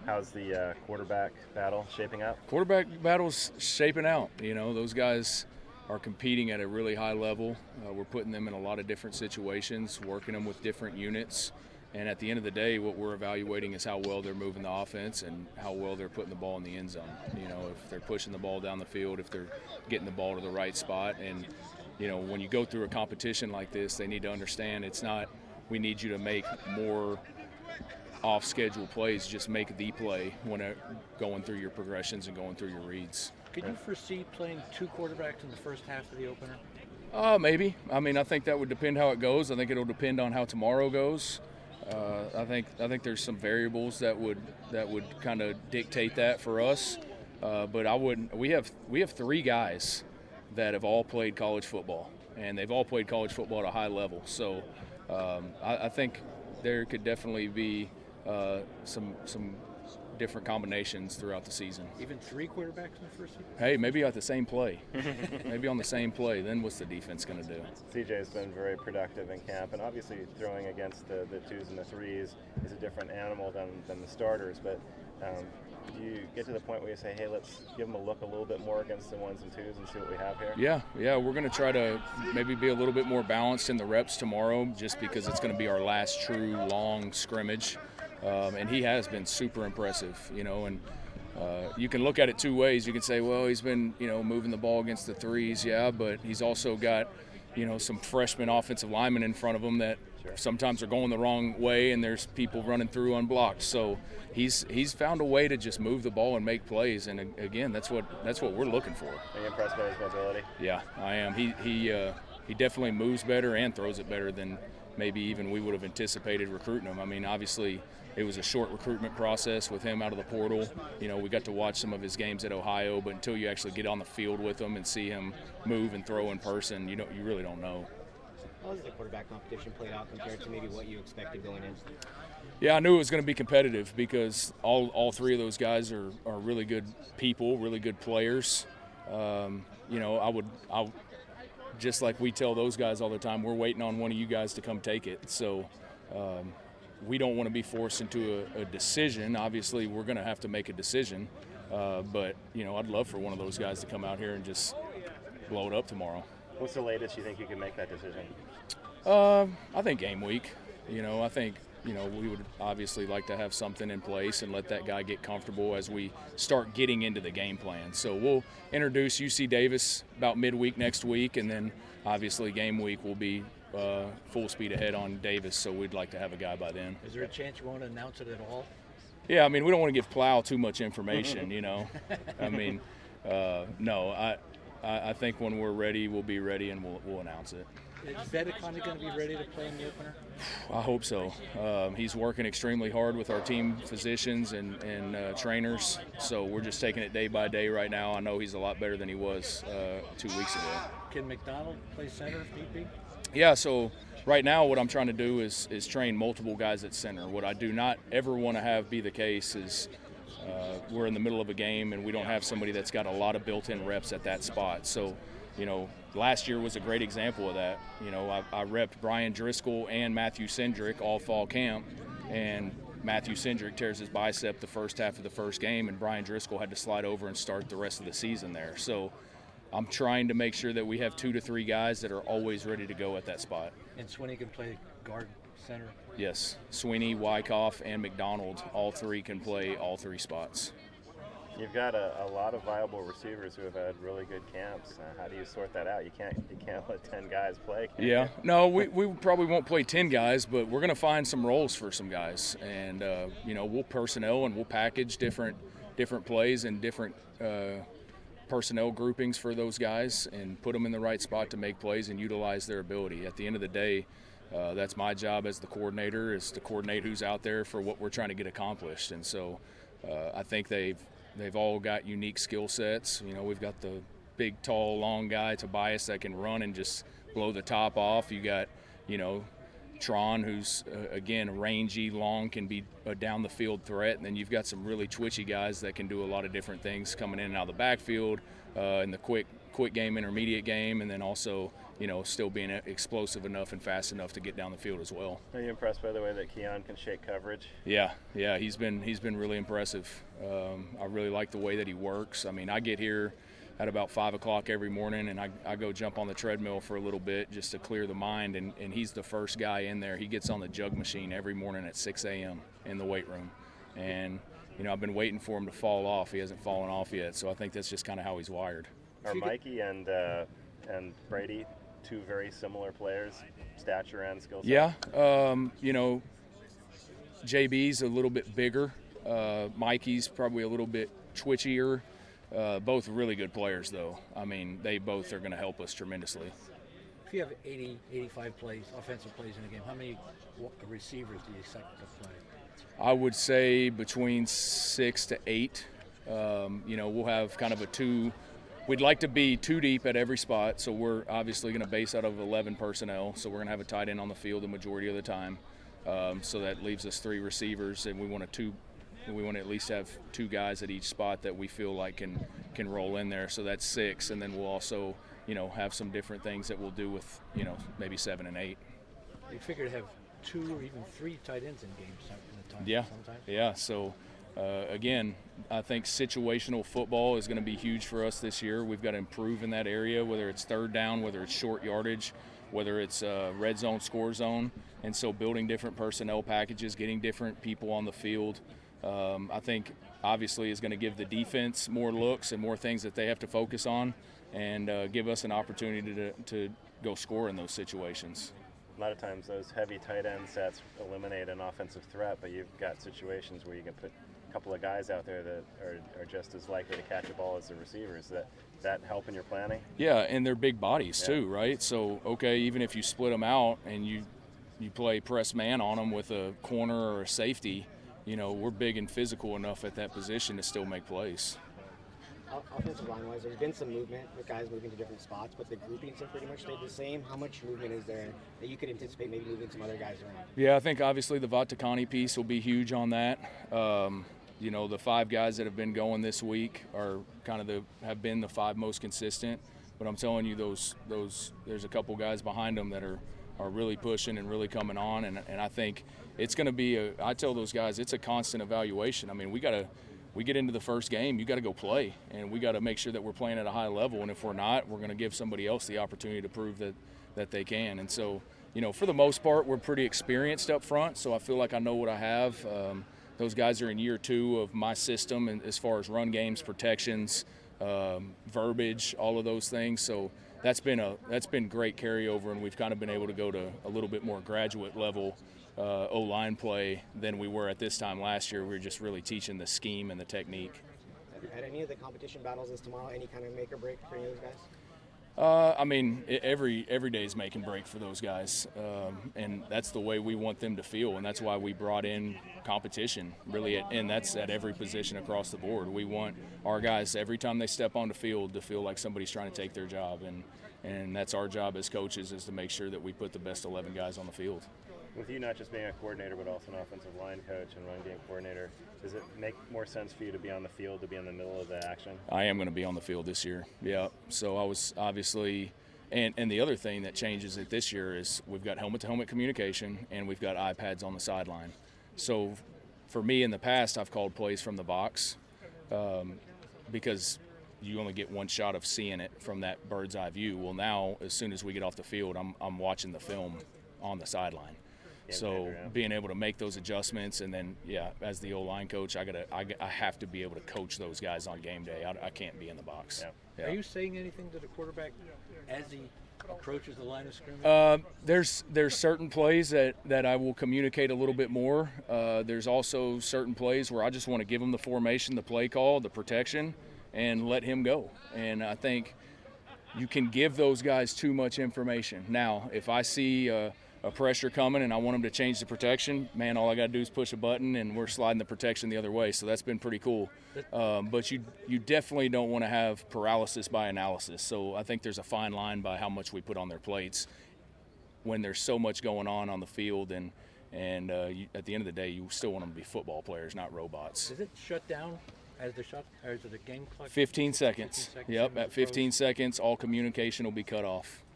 How's the quarterback battle shaping up? Quarterback battle's shaping out. Those guys are competing at a really high level. We're putting them in a lot of different situations, working them with different units. And at the end of the day, what we're evaluating is how well they're moving the offense and how well they're putting the ball in the end zone. If they're pushing the ball down the field, if they're getting the ball to the right spot. And, when you go through a competition like this, they need to understand it's not we need you to make more off-schedule plays, just make the play when going through your progressions and going through your reads. Could you foresee playing two quarterbacks in the first half of the opener? Maybe. I think that would depend how it goes. I think it'll depend on how tomorrow goes. I think there's some variables that would kind of dictate that for us. But I wouldn't. We have 3 guys that have all played college football, and they've all played college football at a high level. So I think there could definitely be some different combinations throughout the season. Even 3 quarterbacks in the first season? Hey, maybe at the same play. Maybe on the same play. Then what's the defense going to do? CJ's been very productive in camp, and obviously throwing against the 2s and the 3s is a different animal than the starters. But do you get to the point where you say, hey, let's give them a look a little bit more against the 1s and 2s and see what we have here? Yeah, we're going to try to maybe be a little bit more balanced in the reps tomorrow, just because it's going to be our last true long scrimmage. And he has been super impressive, and you can look at it 2 ways. You can say, well, he's been, moving the ball against the 3s, yeah, but he's also got, some freshman offensive linemen in front of him that sometimes are going the wrong way, and there's people running through unblocked. So he's found a way to just move the ball and make plays, and again, that's what we're looking for. Are you impressed by his mobility? Yeah, I am. He definitely moves better and throws it better than maybe even we would have anticipated recruiting him. Obviously, it was a short recruitment process with him out of the portal. We got to watch some of his games at Ohio, but until you actually get on the field with him and see him move and throw in person, you really don't know. How has the quarterback competition played out compared to maybe what you expected going in? Yeah, I knew it was going to be competitive because all 3 of those guys are really good people, really good players. I just like we tell those guys all the time, we're waiting on one of you guys to come take it. So we don't want to be forced into a decision. Obviously, we're going to have to make a decision. But, I'd love for one of those guys to come out here and just blow it up tomorrow. What's the latest you think you can make that decision? I think game week. I think, we would obviously like to have something in place and let that guy get comfortable as we start getting into the game plan. So we'll introduce UC Davis about midweek next week, and then obviously game week will be full speed ahead on Davis, so we'd like to have a guy by then. Is there a chance you won't announce it at all? Yeah, we don't want to give Plow too much information, No, I think when we're ready, we'll be ready and we'll announce it. Is Vedekani going to be ready to play in the opener? I hope so. He's working extremely hard with our team physicians and trainers, so we're just taking it day by day right now. I know he's a lot better than he was 2 weeks ago. Can McDonald play center if need be? Yeah, so right now what I'm trying to do is train multiple guys at center. What I do not ever want to have be the case is we're in the middle of a game and we don't have somebody that's got a lot of built-in reps at that spot. So, last year was a great example of that. I repped Brian Driscoll and Matthew Cindric all fall camp, and Matthew Cindric tears his bicep the first half of the first game, and Brian Driscoll had to slide over and start the rest of the season there. So I'm trying to make sure that we have 2 to 3 guys that are always ready to go at that spot. And Swinney can play guard center? Yes. Swinney, Wyckoff, and McDonald, all 3 can play all 3 spots. You've got a lot of viable receivers who have had really good camps. How do you sort that out? You can't let 10 guys play. Yeah. No, we probably won't play 10 guys, but we're going to find some roles for some guys. And, we'll personnel and we'll package different plays and different personnel groupings for those guys and put them in the right spot to make plays and utilize their ability. At the end of the day, that's my job as the coordinator, is to coordinate who's out there for what we're trying to get accomplished. And so I think they've all got unique skill sets. We've got the big, tall, long guy, Tobias, that can run and just blow the top off. You got, Tron, who's, again, rangy, long, can be a down-the-field threat. And then you've got some really twitchy guys that can do a lot of different things coming in and out of the backfield in the quick game, intermediate game, and then also still being explosive enough and fast enough to get down the field as well. Are you impressed by the way that Keon can shake coverage? Yeah, he's been really impressive. I really like the way that he works. I mean, I get here at about 5 o'clock every morning, and I go jump on the treadmill for a little bit just to clear the mind, and he's the first guy in there. He gets on the jug machine every morning at 6 a.m. in the weight room, and I've been waiting for him to fall off. He hasn't fallen off yet, so I think that's just kind of how he's wired. Are Mikey and Brady two very similar players, stature and skill set? Yeah, JB's a little bit bigger. Mikey's probably a little bit twitchier. Both really good players, though. I mean, they both are going to help us tremendously. If you have 80, 85 offensive plays in a game, how many receivers do you expect to play? I would say between 6 to 8. We'll have kind of a two. We'd like to be 2 deep at every spot, so we're obviously going to base out of 11 personnel. So we're going to have a tight end on the field the majority of the time. So that leaves us 3 receivers, and we want to at least have 2 guys at each spot that we feel like can roll in there. So that's 6, and then we'll also have some different things that we'll do with maybe 7 and 8. You figure to have 2 or even 3 tight ends in games in a time. Yeah, sometimes. Yeah. So again, I think situational football is going to be huge for us this year. We've got to improve in that area, whether it's third down, whether it's short yardage, whether it's red zone, score zone. And so building different personnel packages, getting different people on the field, I think obviously is going to give the defense more looks and more things that they have to focus on, and give us an opportunity to go score in those situations. A lot of times those heavy tight end sets eliminate an offensive threat, but you've got situations where you can put a couple of guys out there that are just as likely to catch a ball as the receivers. That help in your planning? Yeah, and they're big bodies too, right? So, okay, even if you split them out and you play press man on them with a corner or a safety, we're big and physical enough at that position to still make plays. Offensive line-wise, there's been some movement with guys moving to different spots, but the groupings have pretty much stayed the same. How much movement is there that you could anticipate maybe moving some other guys around? Yeah, I think obviously the Vatakani piece will be huge on that. The 5 guys that have been going this week are have been the 5 most consistent. But I'm telling you, those there's a couple guys behind them that are really pushing and really coming on, and I think it's going to be I tell those guys it's a constant evaluation. I mean, we get into the first game, you got to go play, and we got to make sure that we're playing at a high level. And if we're not, we're going to give somebody else the opportunity to prove that they can. And so, for the most part, we're pretty experienced up front. So I feel like I know what I have. Those guys are in year 2 of my system, and as far as run games, protections, verbiage, all of those things. So that's been great carryover, and we've kind of been able to go to a little bit more graduate level O-line play than we were at this time last year. We were just really teaching the scheme and the technique. At any of the competition battles this tomorrow, any kind of make or break for any of those guys? Every day is make and break for those guys, and that's the way we want them to feel, and that's why we brought in competition, really, and that's at every position across the board. We want our guys, every time they step on the field, to feel like somebody's trying to take their job, and that's our job as coaches, is to make sure that we put the best 11 guys on the field. With you not just being a coordinator but also an offensive line coach and run game coordinator, does it make more sense for you to be on the field, to be in the middle of the action? I am going to be on the field this year, yeah. So I was obviously – and the other thing that changes it this year is we've got helmet-to-helmet communication and we've got iPads on the sideline. So for me in the past, I've called plays from the box because you only get one shot of seeing it from that bird's eye view. Well, now as soon as we get off the field, I'm watching the film on the sideline. So being able to make those adjustments, and then as the O-line coach, I have to be able to coach those guys on game day. I can't be in the box. Yeah. Are you saying anything to the quarterback as he approaches the line of scrimmage? There's certain plays that I will communicate a little bit more. There's also certain plays where I just want to give him the formation, the play call, the protection, and let him go. And I think you can give those guys too much information. Now, if I see a pressure coming and I want them to change the protection, man, all I got to do is push a button and we're sliding the protection the other way. So that's been pretty cool. But you definitely don't want to have paralysis by analysis. So I think there's a fine line by how much we put on their plates when there's so much going on the field. And at the end of the day, you still want them to be football players, not robots. Is it shut down as the shot, or is it a game clock? 15 seconds. 15 seconds. Yep, at 15 seconds, all communication will be cut off.